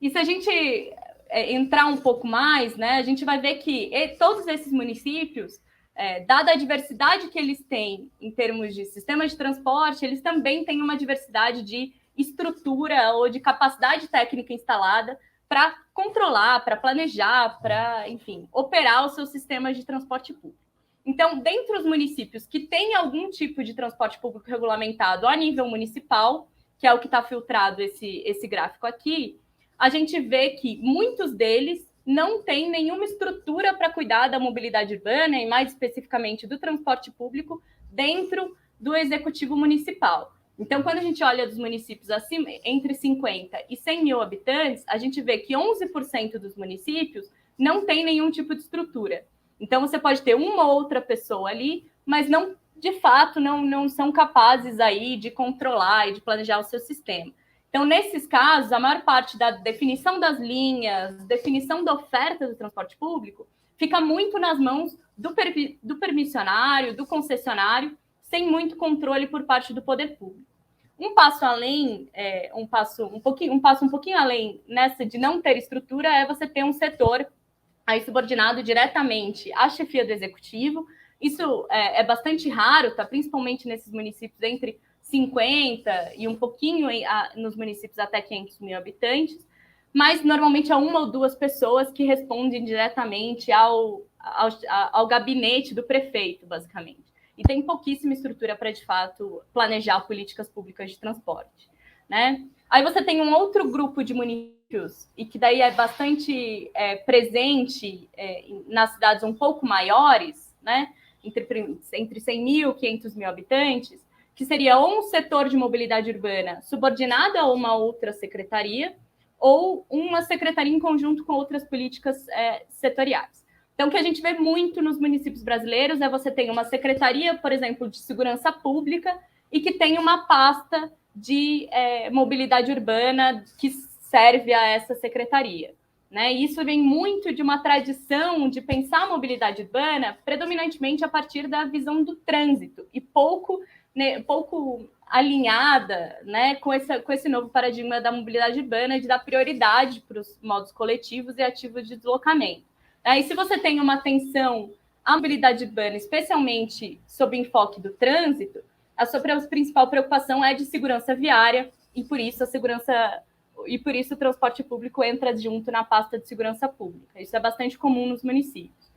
E se a gente entrar um pouco mais, né, a gente vai ver que todos esses municípios, dada a diversidade que eles têm em termos de sistema de transporte, eles também têm uma diversidade de estrutura ou de capacidade técnica instalada para controlar, para planejar, para, enfim, operar os seus sistemas de transporte público. Então, dentre os municípios que têm algum tipo de transporte público regulamentado a nível municipal, que é o que está filtrado esse gráfico aqui, a gente vê que muitos deles não têm nenhuma estrutura para cuidar da mobilidade urbana e, mais especificamente, do transporte público dentro do executivo municipal. Então, quando a gente olha dos municípios acima, entre 50 e 100 mil habitantes, a gente vê que 11% dos municípios não tem nenhum tipo de estrutura. Então, você pode ter uma ou outra pessoa ali, mas não, de fato, não são capazes aí de controlar e de planejar o seu sistema. Então, nesses casos, a maior parte da definição das linhas, definição da oferta do transporte público, fica muito nas mãos do permissionário, do concessionário, sem muito controle por parte do poder público. Um passo além, um passo um pouquinho além nessa de não ter estrutura é você ter um setor aí subordinado diretamente à chefia do executivo. Isso é bastante raro, tá? Principalmente nesses municípios entre 50 e um pouquinho nos municípios até 500 mil habitantes, mas normalmente é uma ou duas pessoas que respondem diretamente ao gabinete do prefeito, basicamente. E tem pouquíssima estrutura para, de fato, planejar políticas públicas de transporte, né? Aí você tem um outro grupo de municípios, e que daí é bastante presente nas cidades um pouco maiores, né? Entre 100 mil e 500 mil habitantes, que seria ou um setor de mobilidade urbana subordinado a uma outra secretaria, ou uma secretaria em conjunto com outras políticas setoriais. Então, o que a gente vê muito nos municípios brasileiros é você tem uma secretaria, por exemplo, de segurança pública, e que tem uma pasta de mobilidade urbana que serve a essa secretaria. Né? E isso vem muito de uma tradição de pensar a mobilidade urbana predominantemente a partir da visão do trânsito e pouco alinhada, né, com esse novo paradigma da mobilidade urbana, de dar prioridade para os modos coletivos e ativos de deslocamento. E se você tem uma atenção à mobilidade urbana, especialmente sob enfoque do trânsito, a sua principal preocupação é de segurança viária, e por isso o transporte público entra junto na pasta de segurança pública. Isso é bastante comum nos municípios.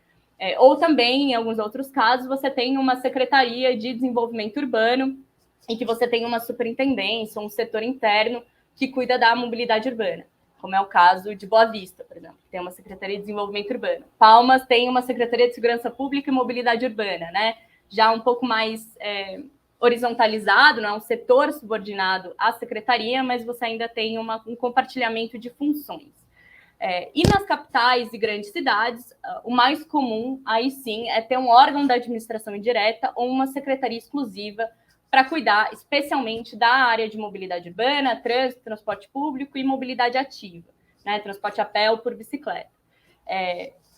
Ou também, em alguns outros casos, você tem uma secretaria de desenvolvimento urbano, em que você tem uma superintendência, um setor interno que cuida da mobilidade urbana, como é o caso de Boa Vista, por exemplo, que tem uma secretaria de desenvolvimento urbano. Palmas tem uma secretaria de segurança pública e mobilidade urbana, né? Já um pouco mais horizontalizado, não é um setor subordinado à secretaria, mas você ainda tem um compartilhamento de funções. E nas capitais e grandes cidades, o mais comum, aí sim, é ter um órgão da administração indireta ou uma secretaria exclusiva para cuidar especialmente da área de mobilidade urbana, trânsito, transporte público e mobilidade ativa, né? Transporte a pé ou por bicicleta.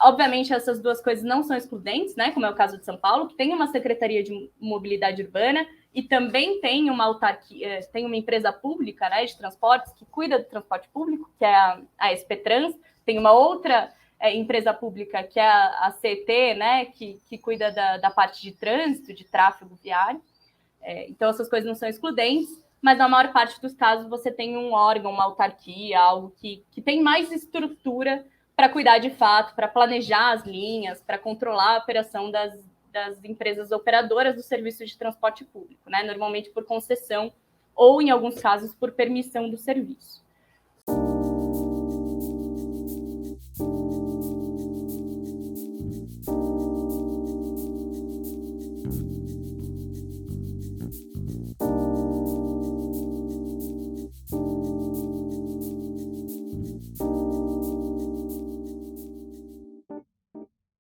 Obviamente, essas duas coisas não são excludentes, né? Como é o caso de São Paulo, que tem uma secretaria de mobilidade urbana e também tem uma autarquia, tem uma empresa pública, né, de transportes que cuida do transporte público, que é a SP Trans. Tem uma outra empresa pública, que é a CET, né, que cuida da parte de trânsito, de tráfego viário. Então, essas coisas não são excludentes, mas na maior parte dos casos você tem um órgão, uma autarquia, algo que tem mais estrutura para cuidar de fato, para planejar as linhas, para controlar a operação das empresas operadoras do serviço de transporte público, né? Normalmente por concessão ou, em alguns casos, por permissão do serviço.